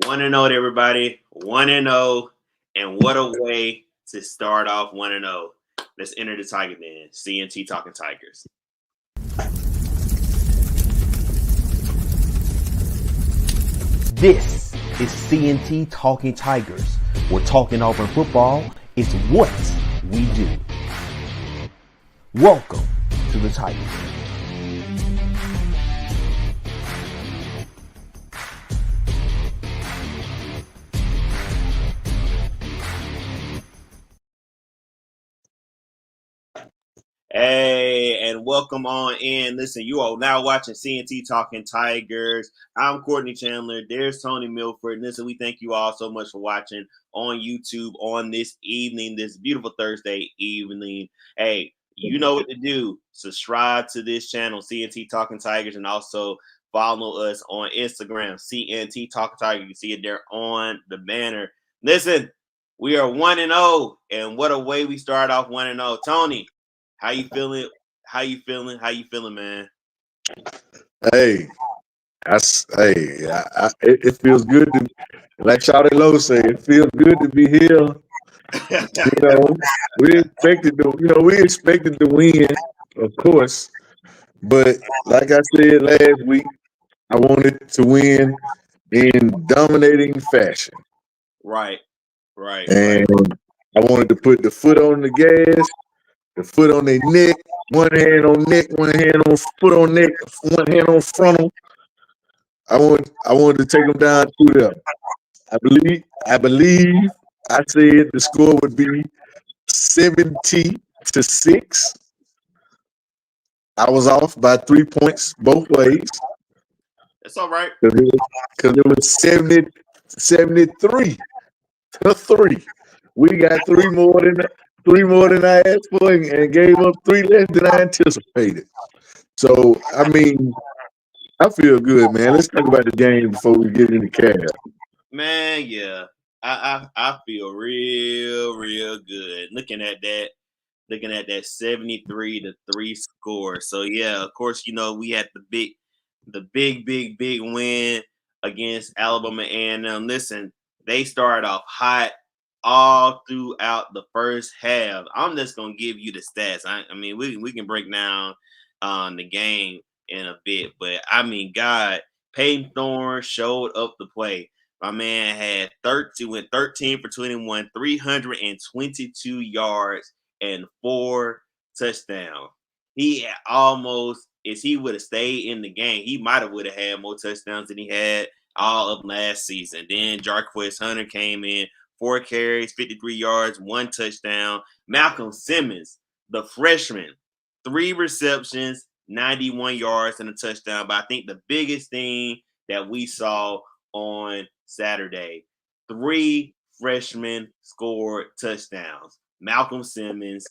1-0, everybody. 1-0. And what a way to start off 1-0. Let's enter the Tiger Den. CNT Talking Tigers. This is CNT Talking Tigers. We're talking Auburn football. It's what we do. Welcome to the Tiger Den. Hey, and welcome on in. Listen, you are now watching CNT Talking Tigers. I'm Courtney Chandler. There's Tony Milford. And listen, we thank you all so much for watching on YouTube on this evening, this beautiful Thursday evening. Hey, you know what to do. Subscribe to this channel, CNT Talking Tigers, and also follow us on Instagram, CNT Talking Tigers. You can see it there on the banner. Listen, we are 1-0, and what a way we start off 1-0. Tony, how you feeling? How you feeling, man? Hey, it feels good to, like Shawty Lowe say, it feels good to be here. We expected to win, of course, but like I said last week, I wanted to win in dominating fashion. Right. And I wanted to put the foot on the gas, the foot on their neck, one hand on neck, one hand on foot on neck, one hand on frontal. I wanted to take them down through there. I believe I said the score would be 70-6. I was off by 3 points both ways. It's all right. Because it was 73-3. We got three more than I asked for and gave up 3 less than I anticipated. So, I mean, I feel good, man. Let's talk about the game before we get into cash. Man, yeah. I feel real good. Looking at that 73-3 score. So yeah, of course, we had the big win against Alabama A&M. Listen, they started off hot all throughout the first half. I'm just gonna give you the stats. I mean, we can break down the game in a bit, but I mean, God, Peyton Thorne showed up to play. My man had 13 for 21, 322 yards and 4 touchdowns. He almost, if he would have stayed in the game, he might have would have had more touchdowns than he had all of last season. Then Jarquez Hunter came in, 4 carries, 53 yards, 1 touchdown. Malcolm Simmons, the freshman, 3 receptions, 91 yards and a touchdown. But I think the biggest thing that we saw on Saturday, 3 freshmen scored touchdowns. Malcolm Simmons,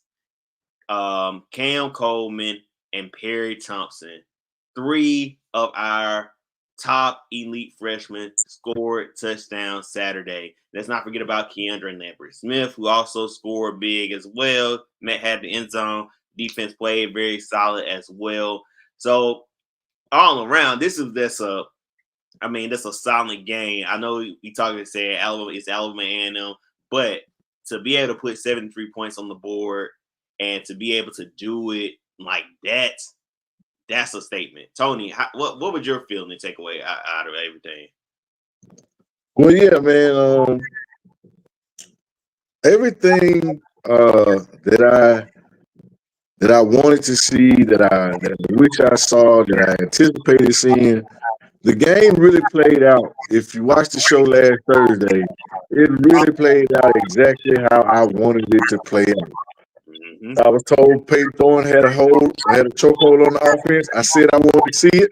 Cam Coleman, and Perry Thompson. 3 of our top elite freshmen scored touchdowns Saturday. Let's not forget about Keandre Lambert-Smith, who also scored big as well. Matt had the end zone. Defense played very solid as well. So all around, that's a solid game. I know we talking saying Alabama A&M, but to be able to put 73 points on the board and to be able to do it like that, that's a statement. Tony, what was your feeling and takeaway out of everything? Well, yeah, man. Everything that I wanted to see, that I wish I saw, that I anticipated seeing, the game really played out. If you watched the show last Thursday, it really played out exactly how I wanted it to play out. Mm-hmm. I was told Peyton Thorne had a chokehold on the offense. I said I wanted to see it.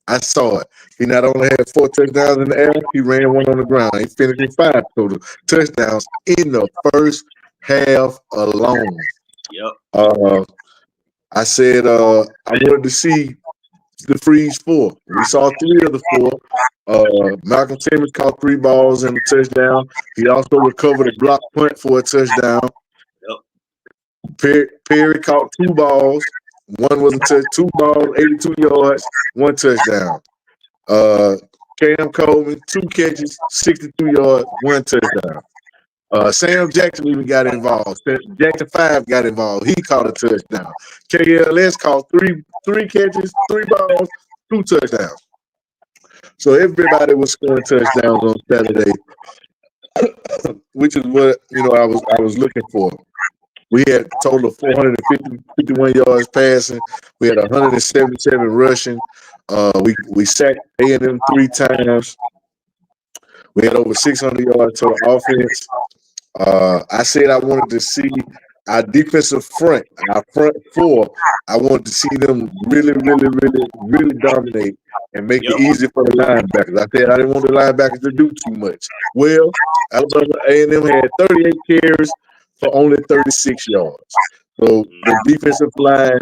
I saw it. He not only had 4 touchdowns in the air, he ran 1 on the ground. He finished with 5 total touchdowns in the first half alone. Yep. I said I wanted to see the freeze 4. We saw 3 of the 4. Malcolm Simmons caught 3 balls and a touchdown. He also recovered a block punt for a touchdown. Yep. Perry caught 2 balls. 1 wasn't touched. 2 balls, 82 yards, 1 touchdown. Cam Coleman, 2 catches, 62 yards, 1 touchdown. Sam Jackson even got involved. Jackson 5 got involved. He caught a touchdown. KLS caught three catches, 3 balls, 2 touchdowns. So everybody was scoring touchdowns on Saturday, which is what I was looking for. We had a total of 451 yards passing. We had 177 rushing. We sacked A&M 3 times. We had over 600 yards total offense. I said I wanted to see our defensive front, our front four. I wanted to see them really dominate and make it easy for the linebackers. I said I didn't want the linebackers to do too much. Well, Alabama A&M had 38 carries for only 36 yards. So the defensive line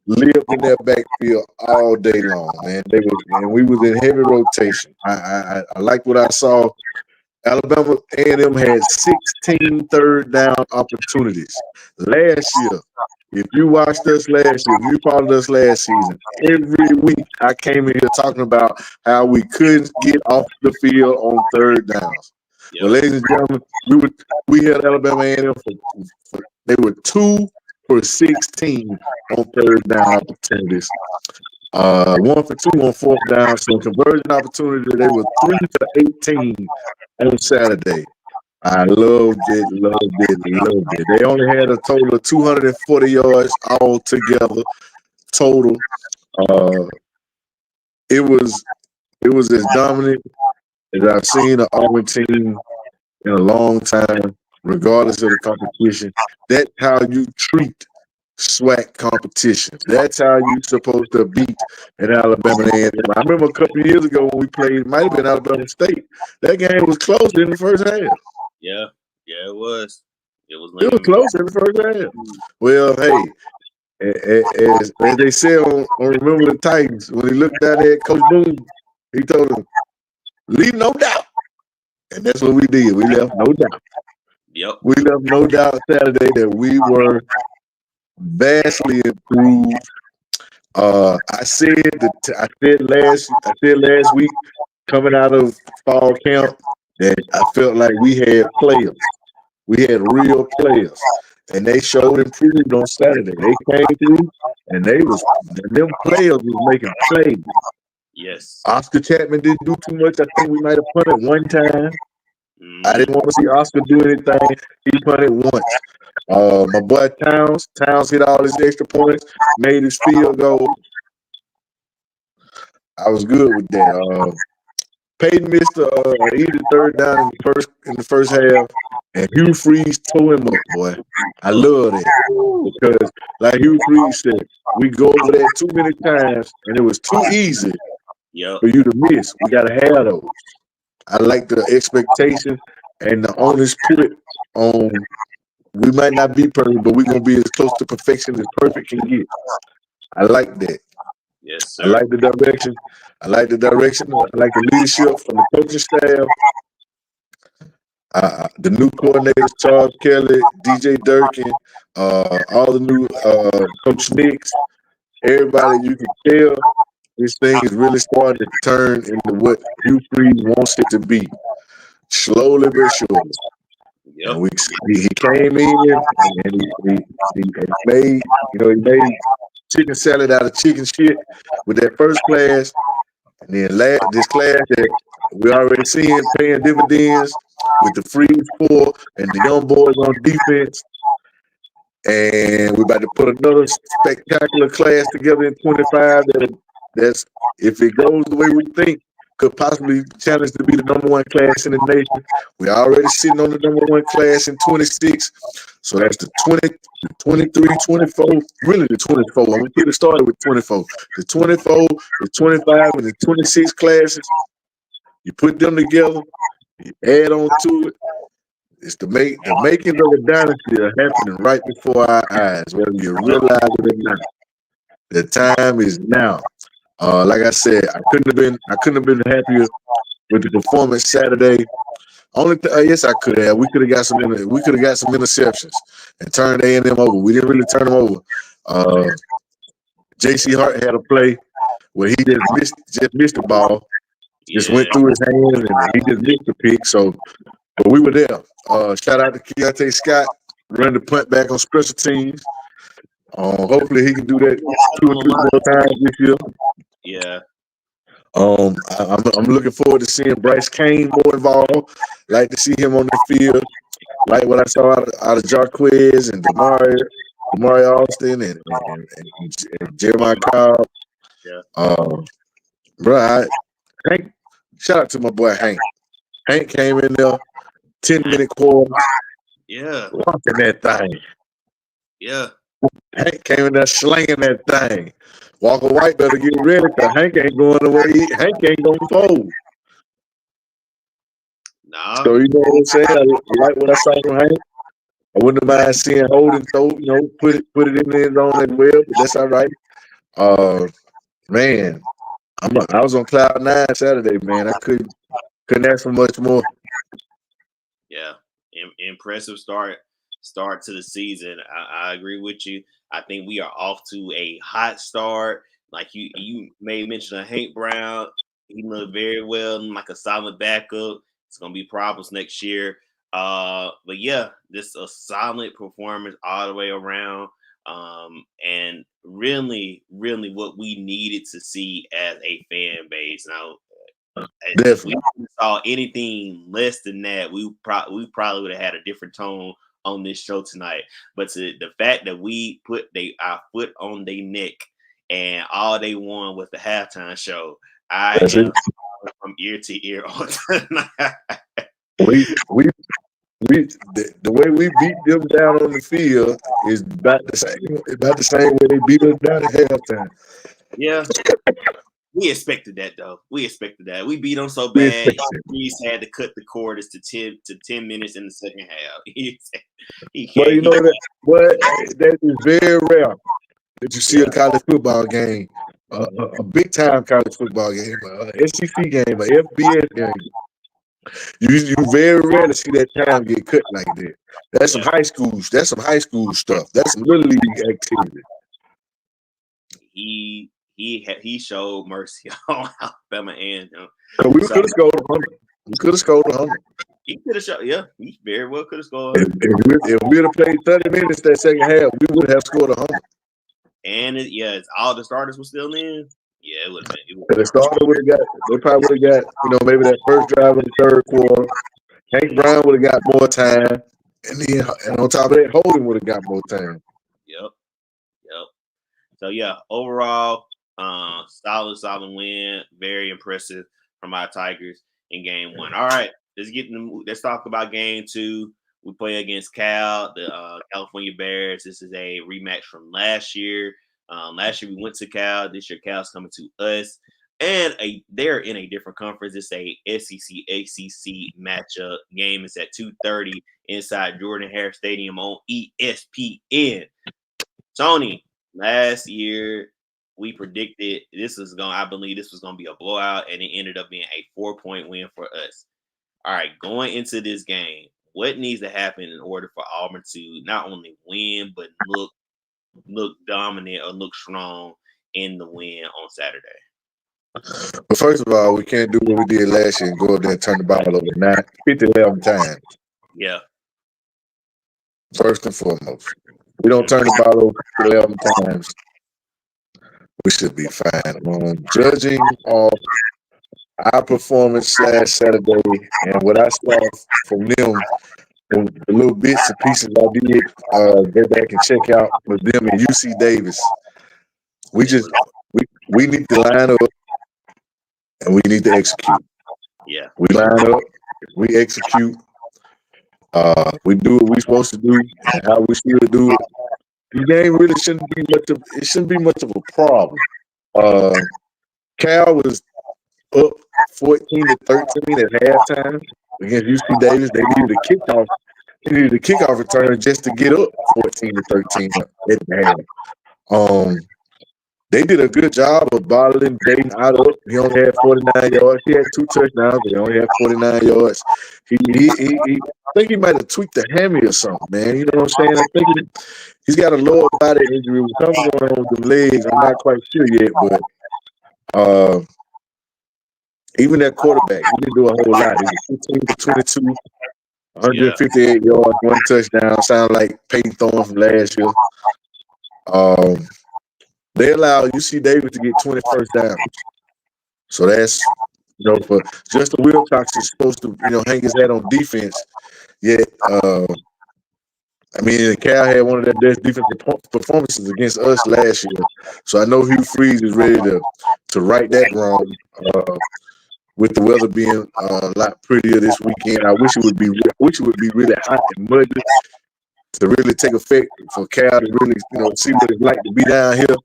lived in their backfield all day long, man. We was in heavy rotation. I liked what I saw. Alabama A&M had 16 third down opportunities. Last year, if you watched us last year, if you followed us last season, every week I came in here talking about how we couldn't get off the field on third downs. Well, ladies and gentlemen, we had Alabama A&M they were 2 for 16 on third down opportunities. 1 for 2 on fourth down. So conversion opportunity, they were 3 for 18 on Saturday. I loved it. They only had a total of 240 yards all together. Total. It was as dominant as I've seen an Auburn team in a long time, regardless of the competition. That's how you treat SWAC competitions. That's how you're supposed to beat an Alabama A&M. I remember a couple of years ago when we played, it might have been Alabama State. That game was close in the first half. Yeah, it was. It was close in the first half. Well, hey, as they say on Remember the Titans, when he looked down at Coach Boone, he told him, leave no doubt. And that's what we did. We left no doubt. Yep. We left no doubt Saturday that we were vastly improved. I said last week coming out of fall camp that I felt like we had players. We had real players. And they showed improvement on Saturday. They came through and them players was making plays. Yes. Oscar Chapman didn't do too much. I think we might have punted one time. I didn't want to see Oscar do anything. He punted once. My boy Towns hit all his extra points, made his field goal. I was good with that. Peyton missed an easy third down in the first half, and Hugh Freeze tore him up, boy. I love that because, like Hugh Freeze said, we go over that too many times, and it was too easy for you to miss. We got to have those. I like the expectation and the onus put on. We might not be perfect, but we're gonna be as close to perfection as perfect can get. I like that. Yes, sir. I like the direction. I like the leadership from the coaching staff. The new coordinators, Charles Kelly, DJ Durkin, all the new Coach Nicks, everybody, you can tell this thing is really starting to turn into what Hugh Freeze wants it to be. Slowly but surely. Yep. And he came in and he made chicken salad out of chicken shit with that first class. And then this class that we already seeing paying dividends with the Freeze 4 and the young boys on defense. And we're about to put another spectacular class together in 25 that's, if it goes the way we think, could possibly challenge to be the number 1 class in the nation. We're already sitting on the number 1 class in 26. So that's the 20, the 23, 24, really the 24. We could have started with 24. The 24, the 25, and the 26 classes, you put them together, you add on to it. It's the making of a dynasty are happening right before our eyes, whether you realize it or not. The time is now. Like I said, I couldn't have been happier with the performance Saturday. Yes, I could have. We could have got some interceptions and turned A&M over. We didn't really turn them over. J.C. Hart had a play where he just missed the ball, just Yeah. went through his hands and he just missed the pick. So, but we were there. Shout out to Keontae Scott, running the punt back on special teams. Hopefully he can do that 2 or 3 more times this year. Yeah. I'm looking forward to seeing Bryce Kane more involved. Like to see him on the field. Like what I saw out of Jarquez and Damari Austin and Jeremiah Cobb. Yeah. Bro, Hank, shout out to my boy Hank. Hank came in there, 10-minute quarters, Yeah. rocking that thing. Yeah. Hank came in there slinging that thing. Walker White better get ready because Hank ain't going away. Hank ain't going to fold. Nah. So you know what I'm saying? I like what I saw from Hank. I wouldn't mind seeing Holden throw, put it in the end zone as well, but that's all right. Man, I was on cloud 9 Saturday, man. I couldn't ask for much more. Yeah. Impressive start to the season. I agree with you. I think we are off to a hot start. Like you may mention a Hank Brown. He looked very well, like a solid backup. It's gonna be problems next year. But yeah, just a solid performance all the way around. And really, really what we needed to see as a fan base. Now, if we saw anything less than that, we probably would have had a different tone on this show tonight. But the fact that we put our foot on their neck and all they won was the halftime show, I am from ear to ear all tonight. The way we beat them down on the field is about the same way they beat us down at halftime. Yeah. We expected that though. We beat them so bad. He had to cut the quarters to 10 minutes in the second half. Well, you know that is very rare that you see a college football game, a big time college football game, SEC game, a FBS game. You very rare to see that time get cut like that. That's some high school. That's some high school stuff. That's some little league activity. He showed mercy on Alabama A&M. So we could have scored 100. We could have scored 100. He could have shot. Yeah, he very well could have scored. If we would have played 30 minutes that second half, we would have scored 100. And all the starters were still in. Yeah, it would have been. The starter would have got. They probably would have got. Maybe that first drive in the third quarter. Hank Brown would have got more time, and on top of that, Holden would have got more time. Yep. So yeah, overall, solid win. Very impressive from our Tigers in game 1. All right, let's talk about game 2. We play against Cal, the California Bears. This is a rematch from last year. Last year we went to Cal. This year Cal's coming to us, and they're in a different conference. It's a SEC ACC matchup. Game is at 2:30 inside Jordan-Hare Stadium on ESPN. Tony, last year we predicted I believe this was gonna be a blowout, and it ended up being a 4-point win for us. All right, going into this game, what needs to happen in order for Auburn to not only win but look dominant or look strong in the win on Saturday? But first of all, we can't do what we did last year and go up there and turn the ball over 11 times. Yeah. First and foremost, we don't turn the ball over 11 times. We should be fine. Judging off our performance last Saturday and what I saw from them, and the little bits and pieces I did go back and check out with them and UC Davis, we need to line up and we need to execute. Yeah. We line up, we execute, we do what we're supposed to do and how we should do it. The game really shouldn't be much of a problem. Cal was up 14-13 at halftime against UC Davis. They needed a kickoff. They needed a kickoff return just to get up 14-13 at the half. They did a good job of bottling Dayton out up. He only had 49 yards. He had 2 touchdowns, but he only had 49 yards. I think he might have tweaked the hammy or something, man. You know what I'm saying? I think he's got a lower body injury with something going on with the legs. I'm not quite sure yet, but Even that quarterback, he didn't do a whole lot. He was 15 for 22, Yeah. 158 yards, 1 touchdown. Sound like Peyton Thorne from last year. They allow UC Davis to get 20 first downs. So that's, for Justin Wilcox is supposed to, hang his hat on defense. Yet, Cal had one of their best defensive performances against us last year. So I know Hugh Freeze is ready to right that wrong. With the weather being a lot prettier this weekend, I wish it would be. I wish it would be really hot and muggy to really take effect for Cal to really, see what it's like to be down here.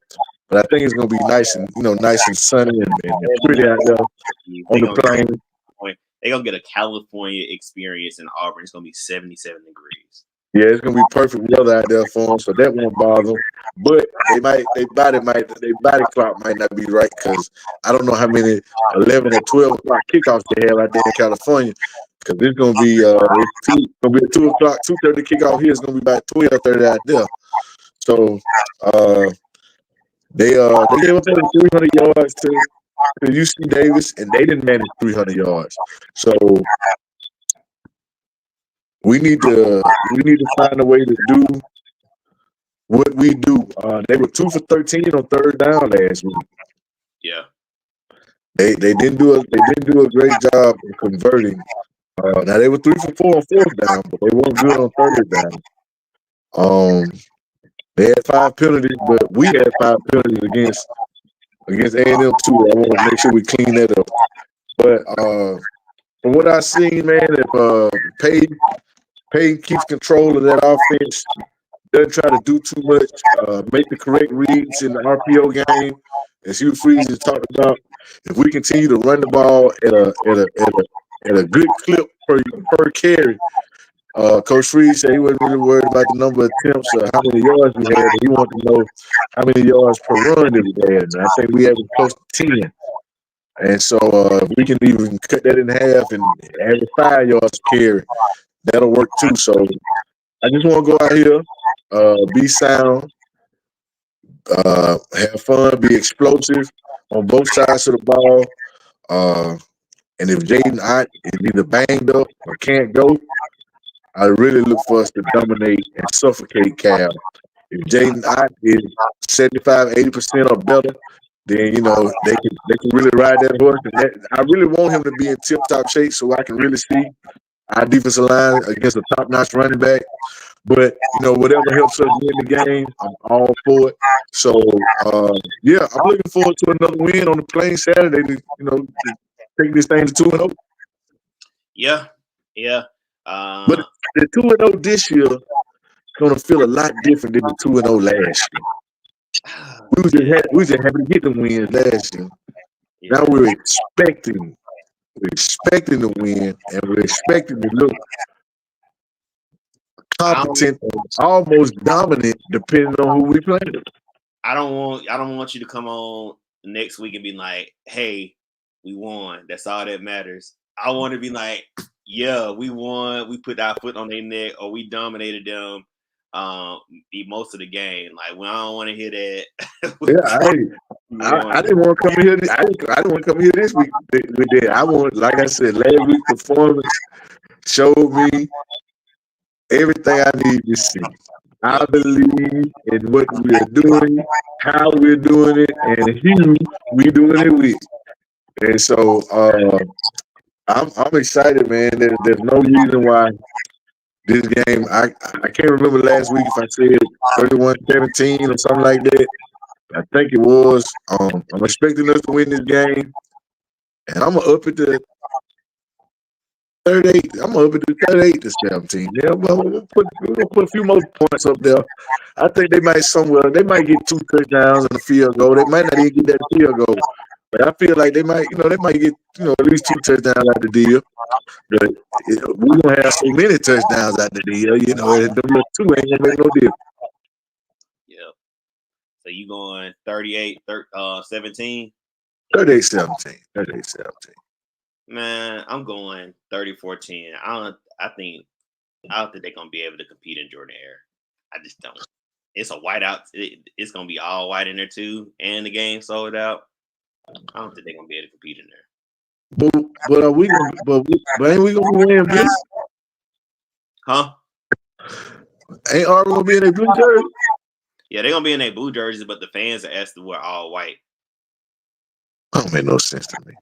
But I think it's gonna be nice and nice and sunny and pretty out there on the plain. They're gonna get a California experience in Auburn. It's gonna be 77 degrees. Yeah, it's gonna be perfect weather out there for them, so that won't bother them. But their body clock might not be right because I don't know how many 11 or 12 o'clock kickoffs they have out there in California. Because it's gonna be gonna be a 2:00, 2:30 kickoff here. It's gonna be about 12:30 out there. So they gave up over 300 yards to UC Davis, and they didn't manage 300 yards. So we need to find a way to do what we do. They were 2 for 13 on third down last week. Yeah, they didn't do a great job of converting. Now they were 3 for 4 on fourth down, but they weren't good on third down. They had 5 penalties, but we had 5 penalties against A&M too. I want to make sure we clean that up. But from what I've seen, man, if Payne keeps control of that offense, doesn't try to do too much, make the correct reads in the RPO game, as Hugh Freeze has talked about. If we continue to run the ball at a good clip per carry, Coach Freeze said he wasn't really worried about the number of attempts or how many yards we had. He wanted to know how many yards per run that we had. And I think we had close to 10. And so if we can even cut that in half and average 5 yards carry, that'll work too. So I just want to go out here, be sound, have fun, be explosive on both sides of the ball. And if Jaden Ott is either banged up or can't go, I really look for us to dominate and suffocate Cal. If Jaden Ott is 75, 80% or better, then they can really ride that horse. And I really want him to be in tip-top shape so I can really see our defensive line against a top-notch running back. But whatever helps us win the game, I'm all for it. So yeah, I'm looking forward to another win on the plain Saturday. To take this thing to 2-0. Yeah. But the 2-0 this year is gonna feel a lot different than the 2-0 last year. We was just happy to get the wins last year. Yeah. Now we're expecting to win, and we're expecting to look competent, almost dominant, depending on who we play. I don't want you to come on next week and be like, "Hey, we won. That's all that matters." I want to be like, "Yeah, we won. We put our foot on their neck, or we dominated them most of the game." Like, I don't want to hear that. Yeah, I didn't want to come here. I didn't want to come here this week with that. I want, like I said, last week's performance showed me everything I need to see. I believe in what we are doing, how we're doing it, and who we doing it with. And so I'm excited, man. There's no reason why this game. I can't remember last week if I said 31-17 or something like that. I think it was. I'm expecting us to win this game, and I'm gonna up it to 38. I'm gonna up it to 38-17. Yeah, well, we'll put a few more points up there. I think they might get 2 touchdowns and a field goal. They might not even get that field goal, but I feel like they might get at least 2 touchdowns out the deal. But we're gonna have so many touchdowns out the deal. And the 2 ain't gonna make no difference. Yeah. So you going 38-17? 38-17. 38-17. Man, I'm going 34-10. I don't think they're gonna be able to compete in Jordan Air. I just don't. It's a whiteout. It's gonna be all white in there too, and the game sold out. I don't think they're gonna be able to compete in there. But are we? But ain't we gonna be wearing blue? Huh? Ain't Auburn gonna be in a blue jersey? Yeah, they're gonna be in their blue jerseys, but the fans are asked to wear all white. Don't make no sense to me.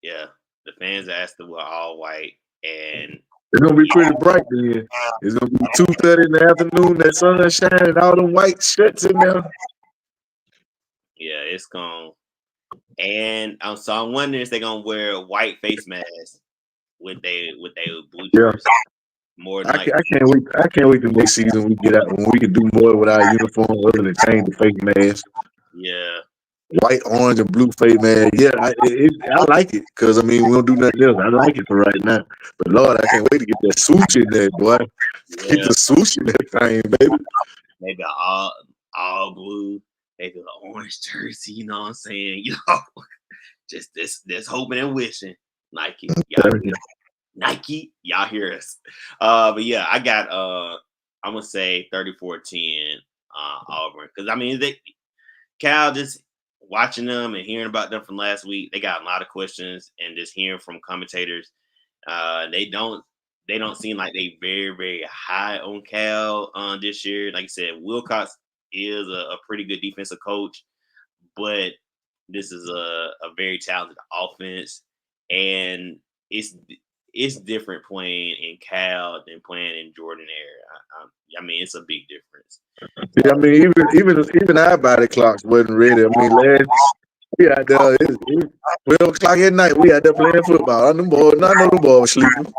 Yeah, the fans are asked to wear all white, and It's gonna be pretty bright then. It's gonna be 2:30 in the afternoon. That sun shining, all them white shirts in there. yeah, it's gonna. And so I'm wondering if they're gonna wear a white face mask with they blue Yeah, jerseys. More than like, I can't wait. I can't wait till next season we get out when we can do more with our uniform other than change the face mask. yeah, White, orange, and blue face mask. Yeah, I like it because I mean we don't do nothing else. I like it for right now. But Lord, I can't wait to get that sushi in there, boy. Get yeah, the sushi in that thing, baby. maybe all blue, maybe an orange jersey. You know what I'm saying? You know, just this hoping and wishing. Nike, y'all hear us. But yeah, I got I'm gonna say 34-10 Auburn, because I mean Cal, just watching them and hearing about them from last week, they got a lot of questions, and just hearing from commentators, they don't seem like they very very high on Cal this year. Like I said, Wilcox is a pretty good defensive coach, but this is a very talented offense, and it's different playing in Cal than playing in Jordan Air. I mean, it's a big difference. Yeah, I mean even our body clocks wasn't ready. I mean we out there it's 12 o'clock at night. We out there playing football. I know them boys was sleeping.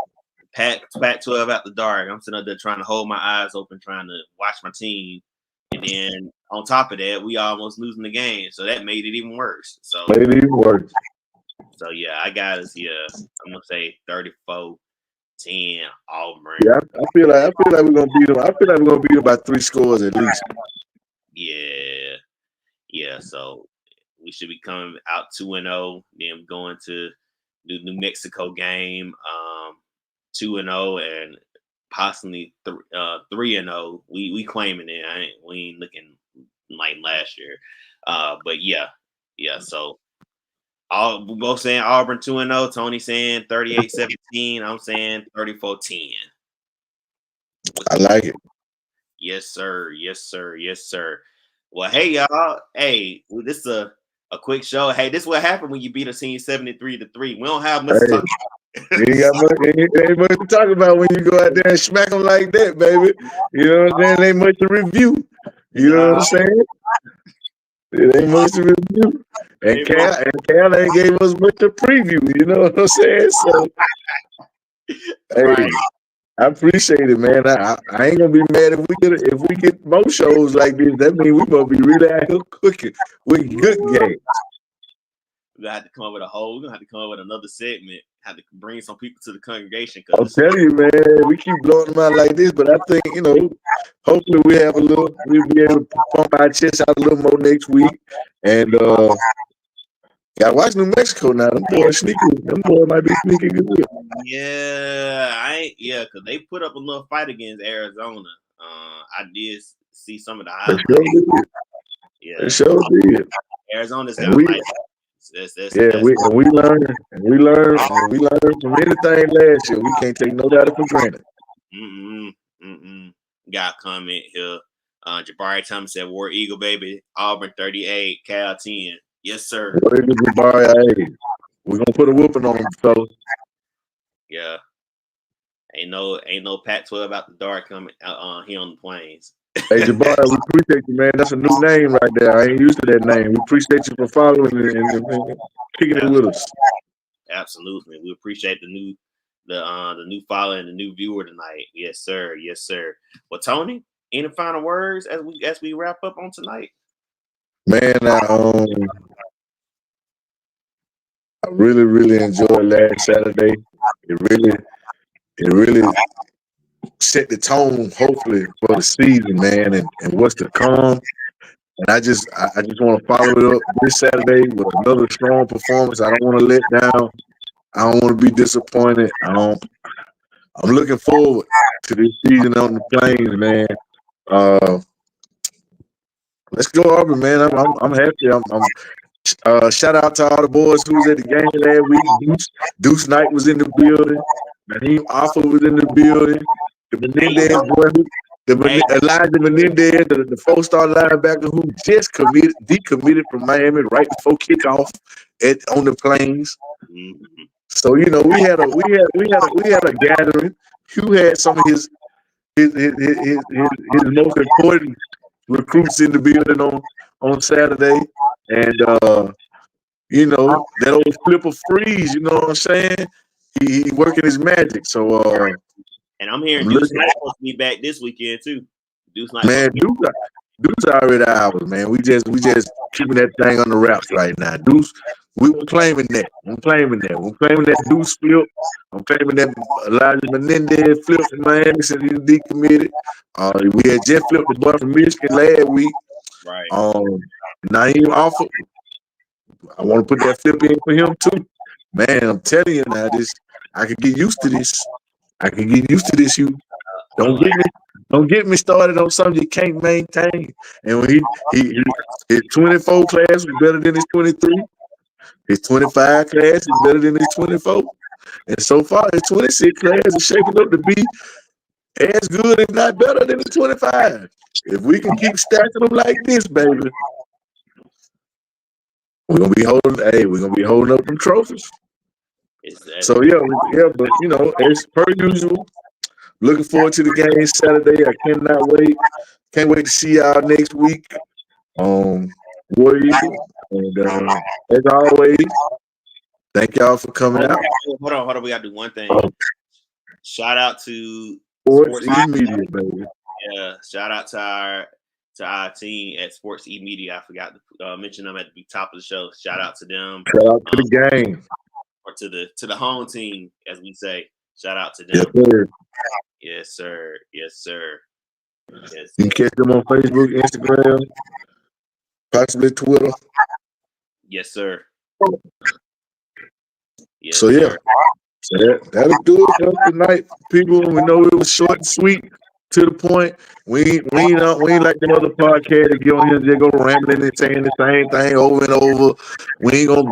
Pac-12 out the dark. I'm sitting up there trying to hold my eyes open, trying to watch my team. And then on top of that, we almost losing the game. So that made it even worse. Made it even worse. So yeah, I got us here. I'm gonna say 34-10 Auburn. Yeah, I feel like we're gonna beat them. I feel like we're gonna beat them by 3 scores at least. Yeah. So we should be coming out 2-0. Then going to the New Mexico game, 2-0, and possibly 3-0. We claiming it. We ain't looking like last year. But yeah. So we both saying Auburn 2-0. Tony saying 38-17. I'm saying 34-10. I like it. Yes, sir. Well, hey y'all. Hey, this is a quick show. Hey, this is what happened when you beat a team 73-3. We don't have much to talk about. Ain't much to talk about when you go out there and smack them like that, baby. You know what I'm saying? Ain't much to review. You know what I'm saying? It ain't much to review. And Cal ain't gave us much to preview. You know what I'm saying? So, hey, I appreciate it, man. I ain't gonna be mad if we get more shows like this. That means we gonna be really out here cooking with good games. We're gonna have to come up with another segment. Have to bring some people to the congregation. I'm telling you, man, we keep blowing them out like this, but I think hopefully we'll be able to pump our chest out a little more next week. And gotta watch New Mexico now. Them boys sneaky. Them boys might be sneaky good. Yeah, because they put up a little fight against Arizona. I did see some of the highlights. They sure did. Arizona's got like. We learned from anything last year. We can't take no data for granted. Got a comment here. Jabari Thomas said, "War Eagle, baby. Auburn 38, Cal 10." Yes, sir. Jabari, we're gonna put a whooping on them, fellas. Yeah. Ain't no Pac-12 out the dark coming here on the plains. Hey, Jabari, we appreciate you, man. That's a new name right there. I ain't used to that name. We appreciate you for following and kicking it with us. Absolutely. We appreciate the new follower and the new viewer tonight. Yes, sir. Well, Tony, any final words as we wrap up on tonight? Man, I really, really enjoyed last Saturday. It really set the tone, hopefully, for the season, man, and what's to come. And I just want to follow it up this Saturday with another strong performance. I don't want to let down. I don't want to be disappointed. I'm looking forward to this season on the plains, man. Let's go, Auburn, man. I'm happy. Shout out to all the boys who was at the game last week. Deuce Knight was in the building. Naheem Alpha was in the building. The Menendez boy, Elijah Menendez, the 4-star linebacker who just decommitted from Miami right before kickoff on the Plains. Mm-hmm. So we had a gathering. Hugh had some of his most important recruits in the building on Saturday, and that old Flipper Freeze. You know what I'm saying? He working his magic. So and I'm hearing Deuce Knight supposed to be back this weekend too. Deuce already ours, man. We just keeping that thing on the wraps right now. Deuce, we were claiming that. I'm claiming that Deuce flip. I'm claiming that Elijah Menendez flip from Miami since he decommitted. We had just flipped the boy from Michigan last week. Right. Naeem Alpha. I want to put that flip in for him too. Man, I'm telling you now, I can get used to this. You don't get me started on something you can't maintain. And when his 24 class was better than his 23. His 25 class is better than his 24. And so far, his 26 class is shaping up to be as good, if not better, than his 25. If we can keep stacking them like this, baby, we're gonna be holding up them trophies. So yeah, but as per usual, looking forward to the game Saturday. I cannot wait. Can't wait to see y'all next week. War Eagle. And as always, thank y'all for coming out. Hold on. We gotta do one thing. Shout out to Sports E-Media, baby. Yeah, shout out to our team at Sports E-Media. I forgot to mention them at the top of the show. Shout out to them. Shout out to the game. Or to the home team, as we say. Shout out to them. Yes, sir. Yes, sir. You can catch them on Facebook, Instagram, possibly Twitter. Yes, sir. Yes, so yeah, that'll do it for tonight, people. We know it was short and sweet, to the point. We ain't like the other podcast that get on here and just go rambling and saying the same thing over and over. We ain't gonna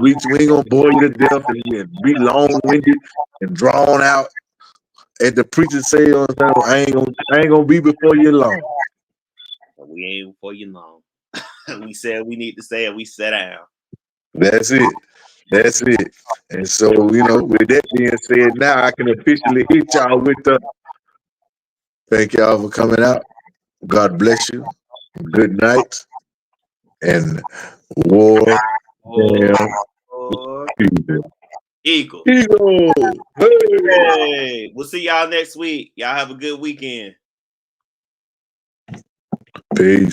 bore you to death and be long-winded and drawn out. As the preacher say on time, I ain't gonna be before you long. We ain't before you long. We said we need to say it. We sat down. That's it. And so, with that being said, now I can officially hit y'all with the thank y'all for coming out. God bless you. Good night. And war. Eagle. Hey, we'll see y'all next week. Y'all have a good weekend. Peace.